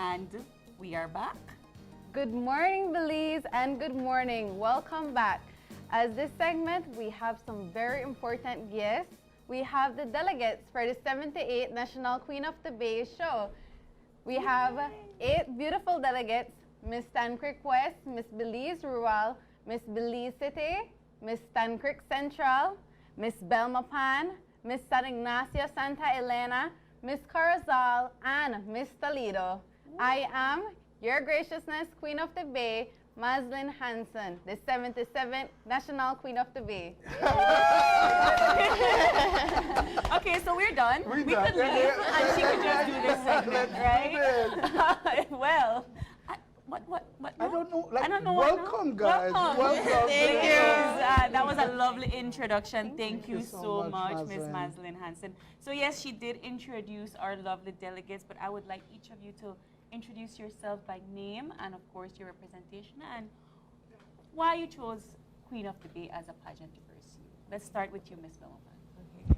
And we are back. Good morning, Belize, and good morning. Welcome back. As this segment, we have some very important guests. We have the delegates for the 78th National Queen of the Bay show. We have 8 beautiful delegates: Miss Stancrick West, Miss Belize Rural, Miss Belize City, Miss Stancrick Central, Miss Belmopan, Miss San Ignacio Santa Elena, Miss Corozal, and Miss Toledo. I am Your Graciousness Queen of the Bay, Maslin Hanson, the 77th National Queen of the Bay. Okay, so we're done. We done. could leave, and she could just do this segment, right? Well, I don't know. Like, I don't know. welcome, guys. Welcome. Thank you. That was a lovely introduction. Thank you so much, Miss Maslin Hanson. So yes, she did introduce our lovely delegates, but I would like each of you to introduce yourself by name and, of course, your representation and why you chose Queen of the Bay as a pageant to pursue. Let's start with you, Miss Belmopan.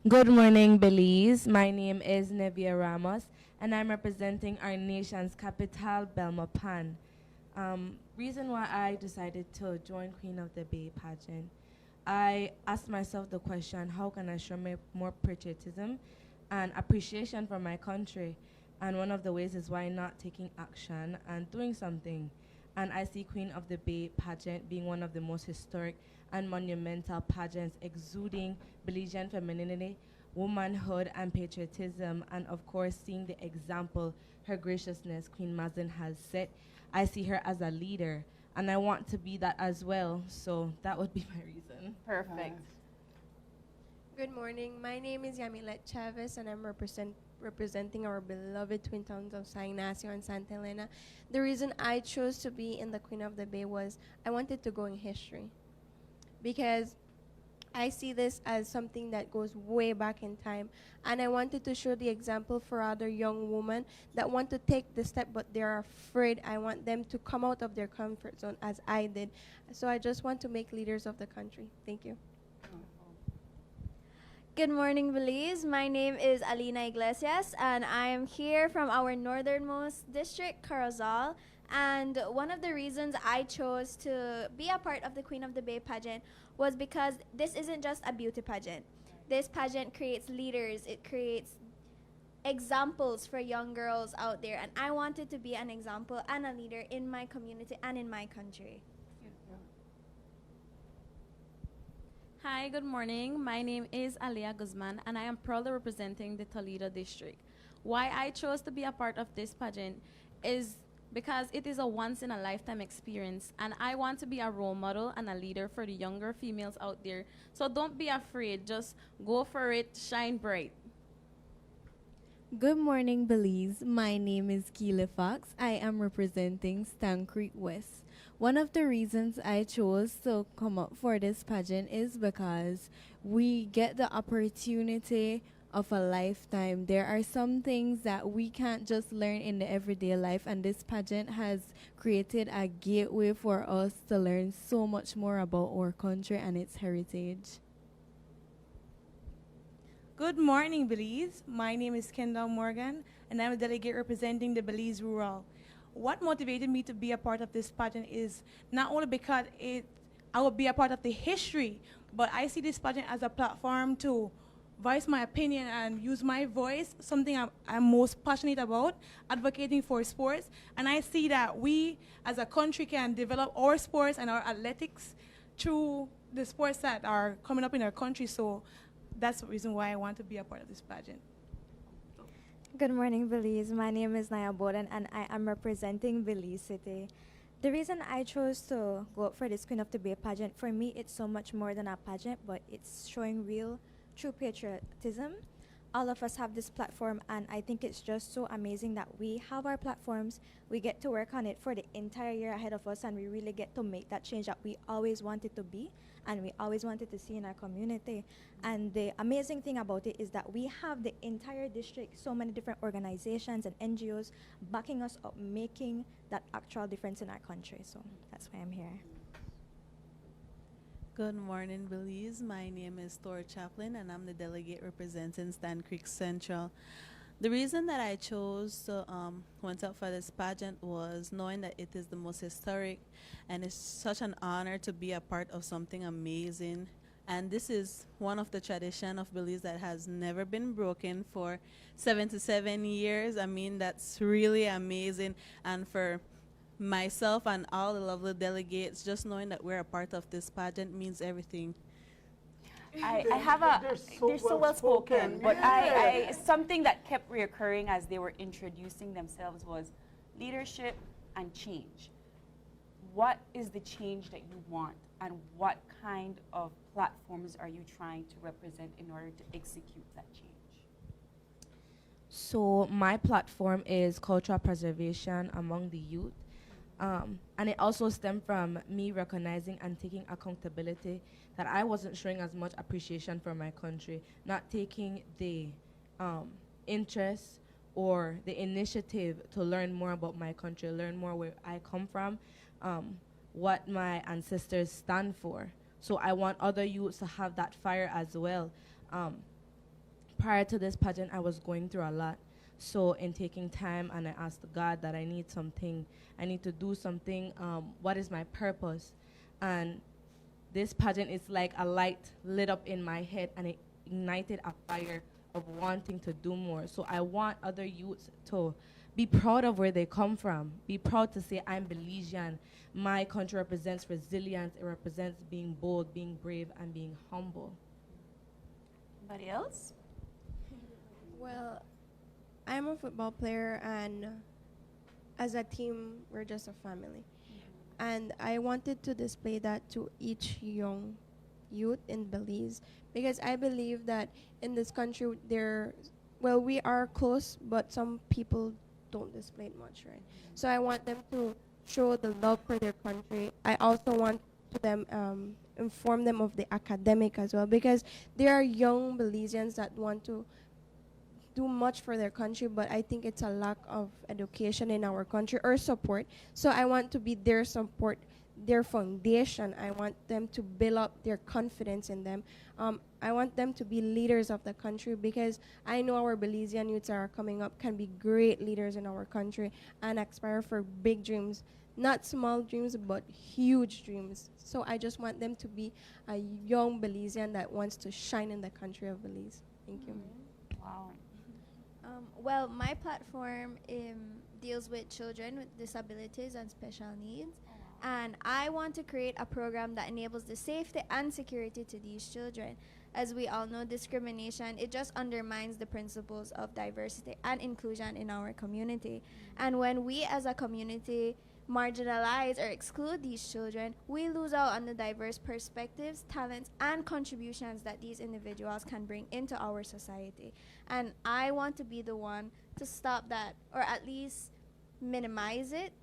Good morning, Belize. My name is Nevia Ramos, and I'm representing our nation's capital, Belmopan. Reason why I decided to join Queen of the Bay pageant, I asked myself the question, how can I show more patriotism and appreciation for my country? And one of the ways is why not taking action and doing something. And I see Queen of the Bay pageant being one of the most historic and monumental pageants exuding Belizean femininity, womanhood, and patriotism, and of course seeing the example Her Graciousness Queen Maslin has set. I see her as a leader, and I want to be that as well, so that would be my reason. Perfect. Good morning. My name is Yamilet Chavez, and I'm representing our beloved twin towns of San Ignacio and Santa Elena. The reason I chose to be in the Queen of the Bay was I wanted to go in history, because I see this as something that goes way back in time, and I wanted to show the example for other young women that want to take the step but they're afraid. I want them to come out of their comfort zone as I did. So I just want to make leaders of the country. Thank you. Good morning, Belize. My name is Alina Iglesias, and I am here from our northernmost district, Corozal. And one of the reasons I chose to be a part of the Queen of the Bay pageant was because this isn't just a beauty pageant. This pageant creates leaders. It creates examples for young girls out there. And I wanted to be an example and a leader in my community and in my country. Hi, good morning. My name is Alia Guzman, and I am proudly representing the Toledo district. Why I chose to be a part of this pageant is because it is a once-in-a-lifetime experience, and I want to be a role model and a leader for the younger females out there. So don't be afraid. Just go for it. Shine bright. Good morning, Belize. My name is Keela Fox. I am representing Stan Creek West. One of the reasons I chose to come up for this pageant is because we get the opportunity of a lifetime. There are some things that we can't just learn in the everyday life, and this pageant has created a gateway for us to learn so much more about our country and its heritage. Good morning, Belize. My name is Kendall Morgan, and I'm a delegate representing the Belize Rural. What motivated me to be a part of this pageant is not only because I will be a part of the history, but I see this pageant as a platform to voice my opinion and use my voice, something I'm most passionate about, advocating for sports. And I see that we as a country can develop our sports and our athletics through the sports that are coming up in our country. So that's the reason why I want to be a part of this pageant. Good morning, Belize. My name is Naya Boden, and I am representing Belize City. The reason I chose to go up for this Queen of the Bay pageant, for me, it's so much more than a pageant, but it's showing real, true patriotism. All of us have this platform, and I think it's just so amazing that we have our platforms. We get to work on it for the entire year ahead of us, and we really get to make that change that we always wanted to be and we always wanted to see in our community. And the amazing thing about it is that we have the entire district, so many different organizations and NGOs backing us up, making that actual difference in our country. So that's why I'm here. Good morning, Belize. My name is Tora Chaplin, and I'm the delegate representing Stan Creek Central. The reason that I chose to went up for this pageant was knowing that it is the most historic, and it's such an honor to be a part of something amazing. And this is one of the tradition of Belize that has never been broken for 77 years. I mean, that's really amazing. And for myself and all the lovely delegates, just knowing that we're a part of this pageant means everything. I have a, they're so well spoken, but something that kept reoccurring as they were introducing themselves was leadership and change. What is the change that you want, and what kind of platforms are you trying to represent in order to execute that change? So my platform is cultural preservation among the youth. And it also stemmed from me recognizing and taking accountability that I wasn't showing as much appreciation for my country, not taking the interest or the initiative to learn more about my country, learn more where I come from, what my ancestors stand for. So I want other youths to have that fire as well. Prior to this pageant, I was going through a lot. So in taking time, and I asked God that I need something, I need to do something, what is my purpose? And this pageant is like a light lit up in my head, and it ignited a fire of wanting to do more. So I want other youths to be proud of where they come from, be proud to say, I'm Belizean. My country represents resilience, it represents being bold, being brave, and being humble. Anybody else? Well, I'm a football player, and as a team, we're just a family. And I wanted to display that to each young youth in Belize, because I believe that in this country, we are close, but some people don't display it much, right? So I want them to show the love for their country. I also want to inform them of the academic as well, because there are young Belizeans that want to do much for their country, but I think it's a lack of education in our country or support. So I want to be their support, their foundation. I want them to build up their confidence in them. I want them to be leaders of the country, because I know our Belizean youths are coming up can be great leaders in our country and aspire for big dreams. Not small dreams, but huge dreams. So I just want them to be a young Belizean that wants to shine in the country of Belize. Thank you. Wow. Well, my platform deals with children with disabilities and special needs. And I want to create a program that enables the safety and security to these children. As we all know, discrimination, it just undermines the principles of diversity and inclusion in our community. And when we as a community marginalize or exclude these children, we lose out on the diverse perspectives, talents, and contributions that these individuals can bring into our society. And I want to be the one to stop that, or at least minimize it,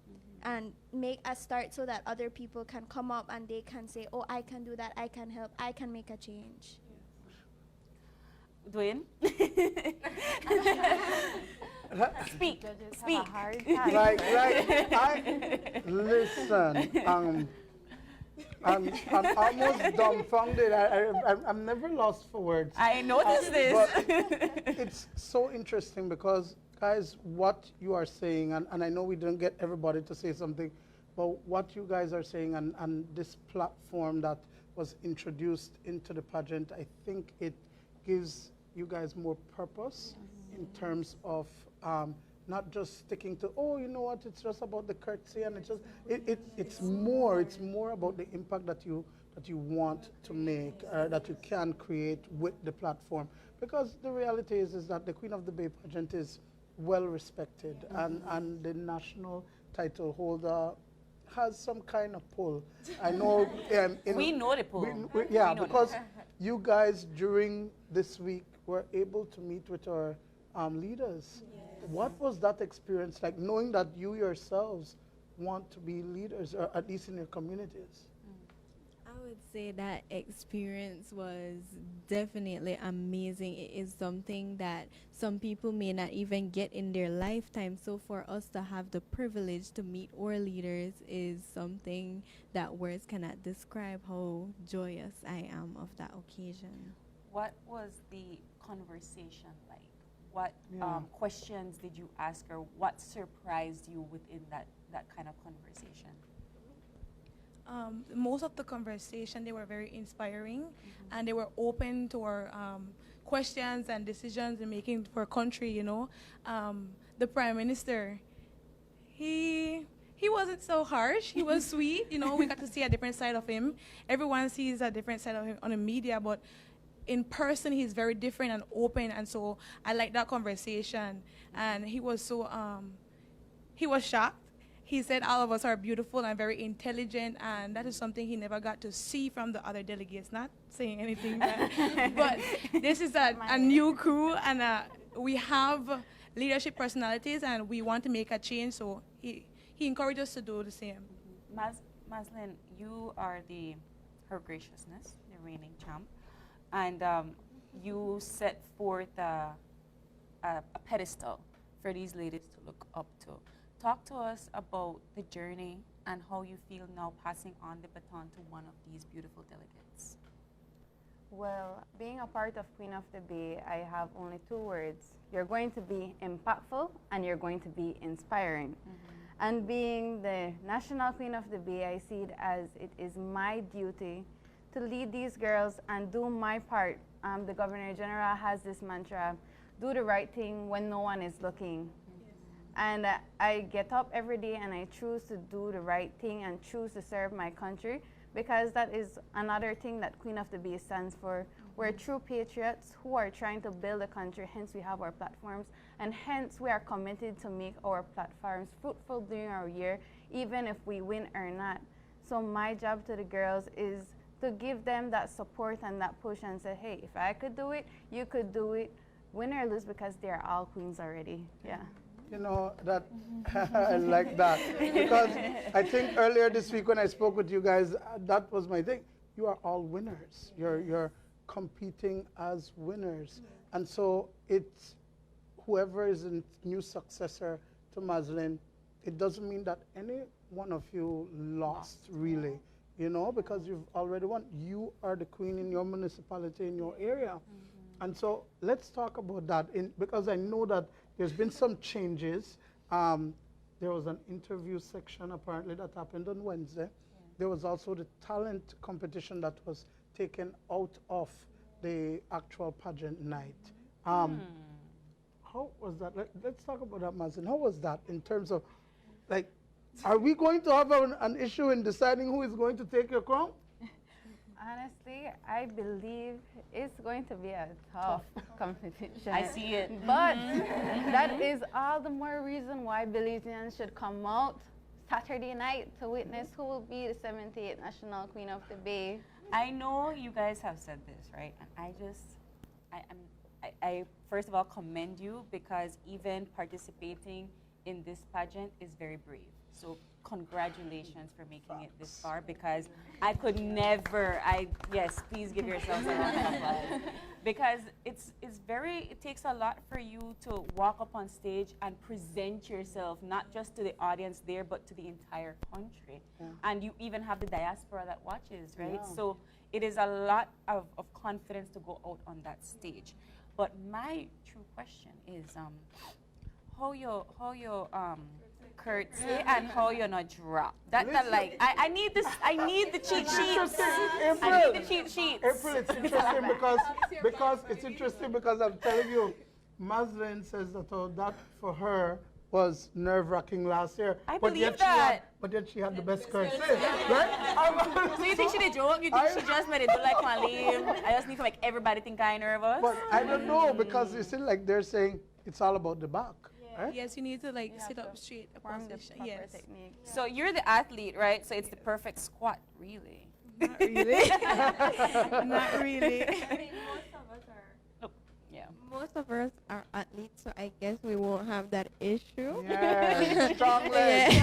and make a start so that other people can come up and they can say, oh, I can do that, I can help, I can make a change. Dwayne? Speak. Speak. Listen, I'm almost dumbfounded. I'm never lost for words. I noticed this. But it's so interesting because, guys, what you are saying, and I know we didn't get everybody to say something, but what you guys are saying and this platform that was introduced into the pageant, I think it gives you guys more purpose in terms of not just sticking to, oh, you know what, it's just about the courtesy, and it's more about the impact that you want to make, that you can create with the platform. Because the reality is that the Queen of the Bay pageant is well respected, and the national title holder has some kind of pull. I know. We know the pull. Because you guys during this week were able to meet with our leaders. Yes. What was that experience like, knowing that you yourselves want to be leaders, or at least in your communities? I would say that experience was definitely amazing. It is something that some people may not even get in their lifetime. So for us to have the privilege to meet our leaders is something that words cannot describe how joyous I am of that occasion. What was the conversation like? questions did you ask her? What surprised you within that kind of conversation? Most of the conversation, they were very inspiring, and they were open to our questions and decisions and making for country, you know. The Prime Minister, he wasn't so harsh. He was sweet, you know. We got to see a different side of him. Everyone sees a different side of him on the media, but in person, he's very different and open, and so I like that conversation. And he was so, he was shocked. He said all of us are beautiful and very intelligent, and that is something he never got to see from the other delegates. Not saying anything bad, but this is a new crew, and we have leadership personalities, and we want to make a change, so he encouraged us to do the same. Maslin, you are Her Graciousness, the reigning champ, and you set forth a pedestal for these ladies to look up to. Talk to us about the journey and how you feel now passing on the baton to one of these beautiful delegates. Well, being a part of Queen of the Bay, I have only two words. You're going to be impactful and you're going to be inspiring. And being the National Queen of the Bay, I see it as it is my duty to lead these girls and do my part. The Governor General has this mantra, do the right thing when no one is looking. And I get up every day and I choose to do the right thing and choose to serve my country, because that is another thing that Queen of the Bay stands for. We're true patriots who are trying to build a country, hence we have our platforms, and hence we are committed to make our platforms fruitful during our year, even if we win or not. So my job to the girls is to give them that support and that push and say, hey, if I could do it, you could do it, win or lose, because they're all queens already. Yeah. You know, that I like that, because I think earlier this week when I spoke with you guys, that was my thing. You are all winners. You're competing as winners. And so it's whoever is a new successor to Maslin, it doesn't mean that any one of you lost really, you know, because you've already won. You are the queen in your municipality, in your area. And so let's talk about that, because I know that there's been some changes. There was an interview section apparently that happened on Wednesday. There was also the talent competition that was taken out of the actual pageant night. How was that? Let's talk about that, Maslin. How was that in terms of, like, are we going to have an issue in deciding who is going to take your crown? Honestly, I believe it's going to be a tough competition. I see it. But that is all the more reason why Belizeans should come out Saturday night to witness who will be the 78th National Queen of the Bay. I know you guys have said this, right? And I first of all commend you, because even participating in this pageant is very brave. So congratulations for making it this far, because I could never, yes, please give yourselves a round of applause. Because it takes a lot for you to walk up on stage and present yourself, not just to the audience there, but to the entire country. And you even have the diaspora that watches, right? So it is a lot of confidence to go out on that stage. But my true question is, how you curtsy and how you're not drop. I need this. I need the cheat sheets. I need the cheat sheets. April, it's interesting because I'm telling you, Maslin says that for her was nerve-wracking last year. I believe that. But yet she had the best curtsy, right? So you think she did joke? You think she just made it look like one lame? I just need to make everybody think I'm nervous? But I don't know, because you see, like they're saying it's all about the back. Right? Yes, you need to sit up straight. Yes. Technique. So you're the athlete, right? So it's the perfect squat, really. Not really. Not really. I mean, most of us are athletes, so I guess we won't have that issue. Yeah, strong legs.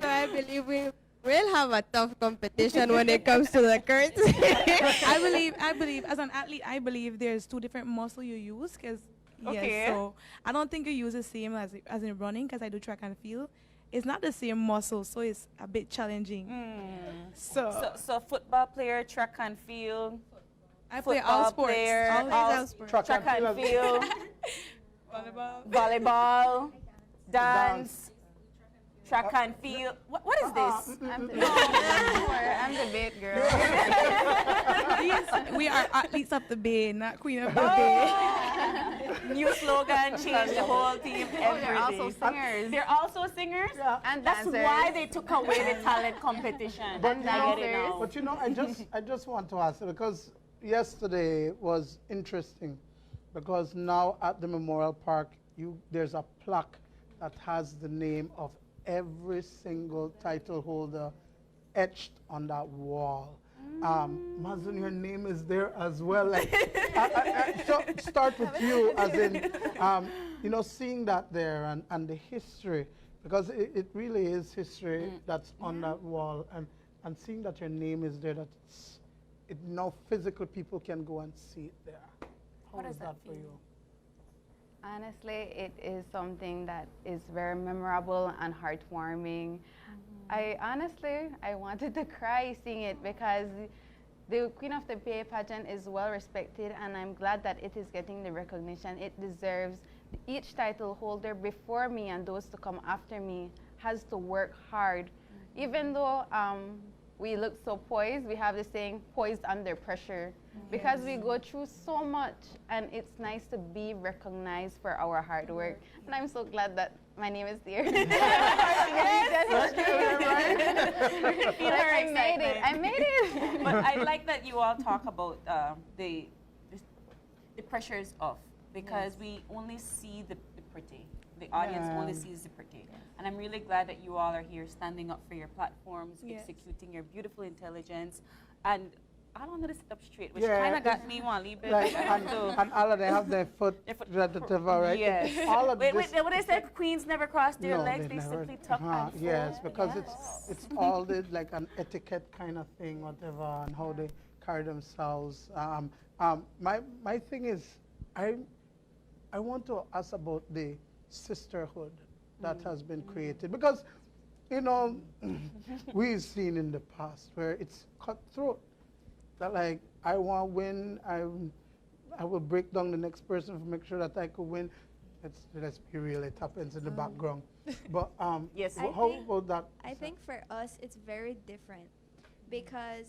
So I believe we will have a tough competition when it comes to the curts. I believe, as an athlete, I believe there's two different muscles you use, because so I don't think you use the same as in running, because I do track and field. It's not the same muscle, so it's a bit challenging. So football player, track and field. I play all sports. Track and field. volleyball, dance, track and field. What is this? I'm the bait girl. We are athletes of the Bay, not Queen of the Bay. New slogan, change the whole team. They're also singers. They're also singers? Yeah. And That's dancers. why they took away the talent competition. But I now- get it now. But you know, I just want to ask, because yesterday was interesting, because now at the Memorial Park, there's a plaque that has the name of every single title holder etched on that wall. Maslin, your name is there as well. Like, so start with you, as in, you know, seeing that there and the history, because it really is history that's on that wall, and seeing that your name is there, that now physical people can go and see it there. How is that for you? Honestly, it is something that is very memorable and heartwarming. I wanted to cry seeing it, because the Queen of the Bay pageant is well respected, and I'm glad that it is getting the recognition it deserves. Each title holder before me and those to come after me has to work hard. Even though we look so poised, we have the saying, poised under pressure, because we go through so much, and it's nice to be recognized for our hard work. And I'm so glad that my name is there. I made it. But I like that you all talk about the pressures of, because we only see the pretty. The audience only sees the pretty. And I'm really glad that you all are here standing up for your platforms, executing your beautiful intelligence. And I don't know to sit up straight, which kind of got me one little bit. Like, and all of them have their foot right? Yes. All of wait, this, what they said, queens never cross their legs, they never, simply tuck and fold. yes, because it's all the, like an etiquette kind of thing, whatever, and how they carry themselves. My thing is, I want to ask about the sisterhood that has been created, because, you know, we've seen in the past where it's cutthroat. That, like, I want to win, I will break down the next person to make sure that I could win. Let's be real, it happens in the background. But yes, how about that? I think for us, it's very different, because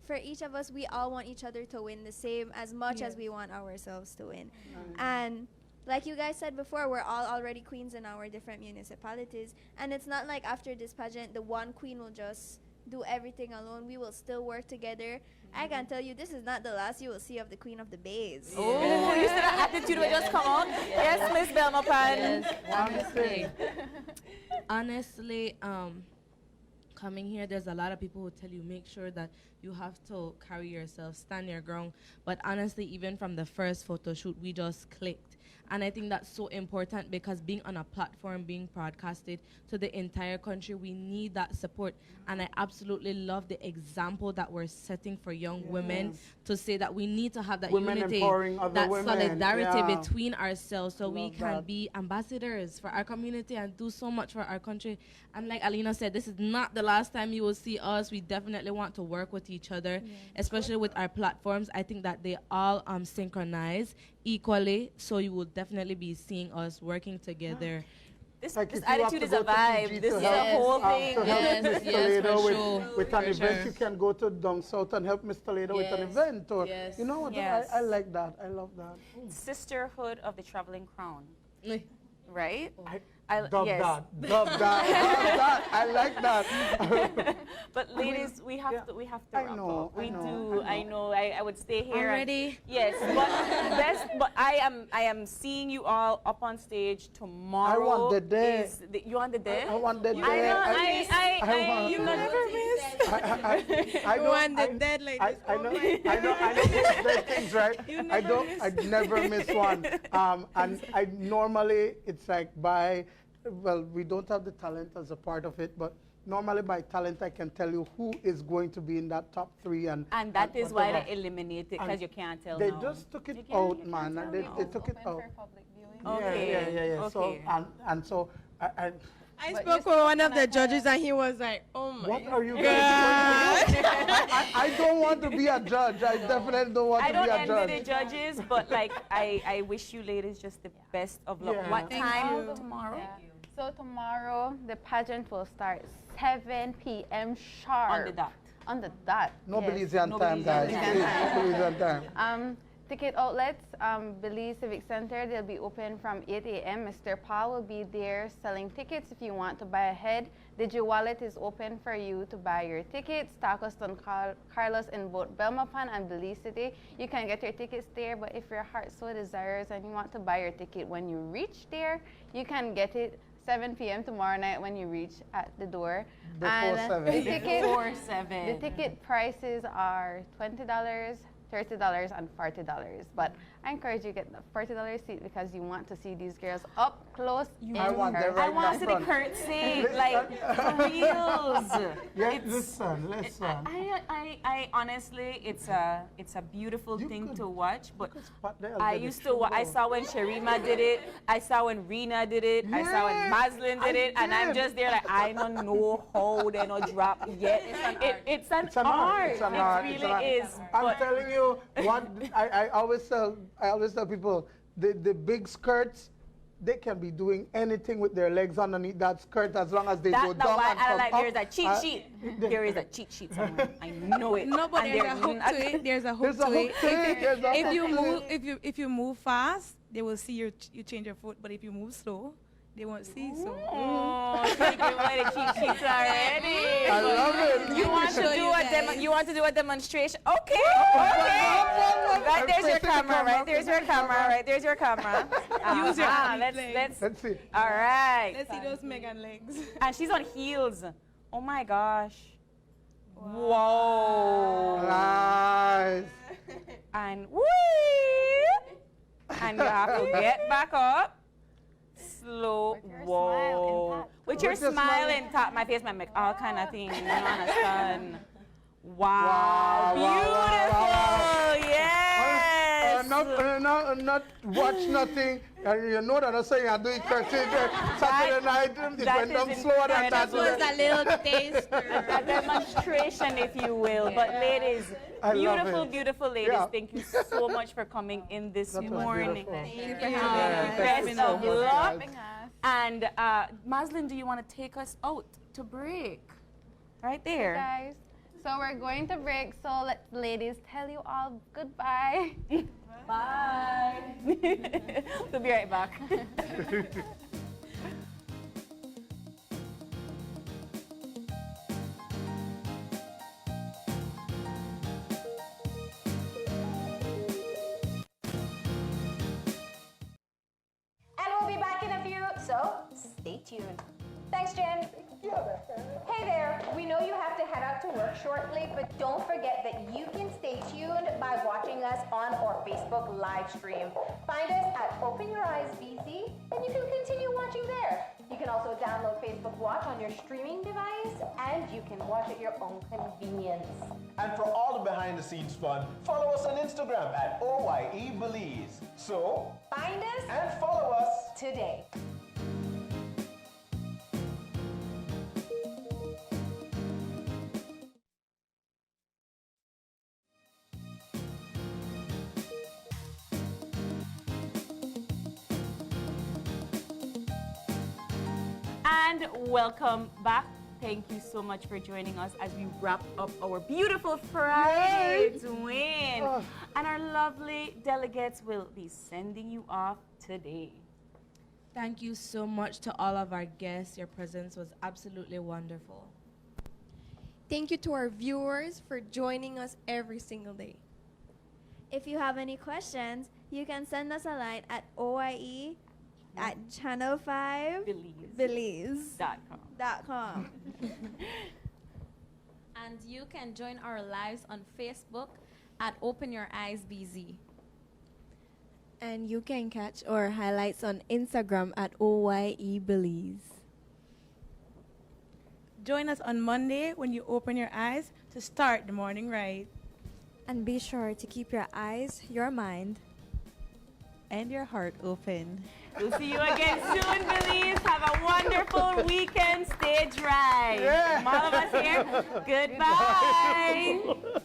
for each of us, we all want each other to win the same as much as we want ourselves to win. And like you guys said before, we're all already queens in our different municipalities. And it's not like after this pageant, the one queen will just do everything alone. We will still work together. I can tell you, this is not the last you will see of the Queen of the Bays. Oh, you see that attitude will just come out? Yes, Miss Belma Pan. Honestly, coming here, there's a lot of people who tell you, make sure that you have to carry yourself, stand your ground. But honestly, even from the first photo shoot, we just clicked. And I think that's so important, because being on a platform, being broadcasted to the entire country, we need that support. And I absolutely love the example that we're setting for young women, to say that we need to have that unity, that solidarity between ourselves, so we can be ambassadors for our community and do so much for our country. And like Alina said, this is not the last time you will see us. We definitely want to work with each other, especially with our platforms. I think that they all synchronize equally, so you will definitely be seeing us working together. This attitude is a vibe. This is a whole thing. With an event, you can go to down south and help Mr. Toledo with an event. Or, you know what? I like that. I love that. Sisterhood of the Traveling Crown. Right? Dub that. I like that. But ladies, we have to wrap up. I know. I would stay here. Already? Yes, but I am seeing you all up on stage tomorrow. I want the day. You want the day? I want the day. You never miss. I want the deadline. I know there's things, right? I never miss one. And I normally, it's like we don't have the talent as a part of it, but normally by talent I can tell you who is going to be in that top 3. And that is why they eliminate it, because you can't tell They now. just took it out, man. They took it out. Okay. Yeah. So, and so I But spoke you with one of still the judges and he was like, oh my What are you God. guys doing? I don't want to be a judge. I definitely don't want I to don't be a envy the judge. judges, but like I wish you ladies just the best of luck. Yeah. What Thank time you. tomorrow? Yeah. So tomorrow the pageant will start 7 p.m. sharp. On the dot. On the dot. No yes. Belizean No time, Belizean guys. time. Please, no Belizean time. Ticket outlets, Belize Civic Center, they'll be open from 8 a.m. Mr. Paul will be there selling tickets if you want to buy ahead. DigiWallet is open for you to buy your tickets. Tacos Don Carlos in both Belmopan and Belize City. You can get your tickets there, but if your heart so desires and you want to buy your ticket when you reach there, you can get it 7 p.m. tomorrow night when you reach at the door. Before 7. Before 7. The ticket prices are $20, $30, and $40. But I encourage you to get the $40 seat because you want to see these girls up close. I want them person. right I want in to the be front. curtsy, like for reals. Yeah, It's- listen. I honestly, it's a beautiful You thing could- to watch, but Spot there, I get it used to. I through. saw when Sharima did it. I saw when Rena did it. I saw when Yeah, Maslin did I it, and I'm did. just there like I don't know how they not drop yet. It's an art. It's an art. It It's really an art. is. I'm But telling you, what I always tell people, the big skirts, they can be doing anything with their legs underneath that skirt as long as they go that's down why and I come like. up. There's a cheat sheet. There is a cheat sheet somewhere. I know it. No, but And there's a there's hook not- to it. There's a hook There's a to hook it. to it. There's a If you hook to move, it. if you move fast, they will see you change your foot. But if you move slow, they won't see. So Oh, so you give away the cheat sheets already. I love it. You want to show do you a guys. you want to do a demonstration? Okay. Right there's your camera. Right there's your camera. Right there's your camera. Use your let's legs. let's. Let's see. All right. let's see those Megan legs. And she's on heels. Oh my gosh. Whoa. Nice. And woo. And you have to get back up. Slow. Whoa. With your With your smile smile. intact, my face might make all kind of things. You understand? Wow. Wow, Beautiful. wow, Yes. Not watch nothing. And you know that I'm saying I'm doing curtsy Saturday night. It that went is down slower than that. incredible. That little taster. A demonstration, if you will. But ladies, I love beautiful, it. beautiful ladies, Yeah. thank you so much for coming in this That was morning. beautiful. Thank you for Yeah, having thank Best you so of much, luck. guys. And Maslin, do you want to take us out to break? Right there. Guys, so we're going to break. So let ladies tell you all goodbye. Bye. We'll be right back. And we'll be back in a few, so stay tuned. Thanks, Jen. Hey there, we know you have to head out to work shortly, but don't forget that you can stay tuned by watching us on our Facebook live stream. Find us at Open Your Eyes BC, and you can continue watching there. You can also download Facebook Watch on your streaming device, and you can watch at your own convenience. And for all the behind the scenes fun, follow us on Instagram at OYE Belize. So, Find us and follow us. today. And welcome back. Thank you so much for joining us as we wrap up our beautiful Friday twin. Oh. And our lovely delegates will be sending you off today. Thank you so much to all of our guests. Your presence was absolutely wonderful. Thank you to our viewers for joining us every single day. If you have any questions, you can send us a line at OIE at channel5 Belize.com. Belize.com. And you can join our lives on Facebook at Open Your Eyes BZ. And you can catch our highlights on Instagram at OYE Belize. Join us on Monday when you open your eyes to start the morning right. And be sure to keep your eyes, your mind, And your heart open. We'll see you again soon, Belize. Have a wonderful weekend. Stay dry. Yeah. From all of us here, goodbye.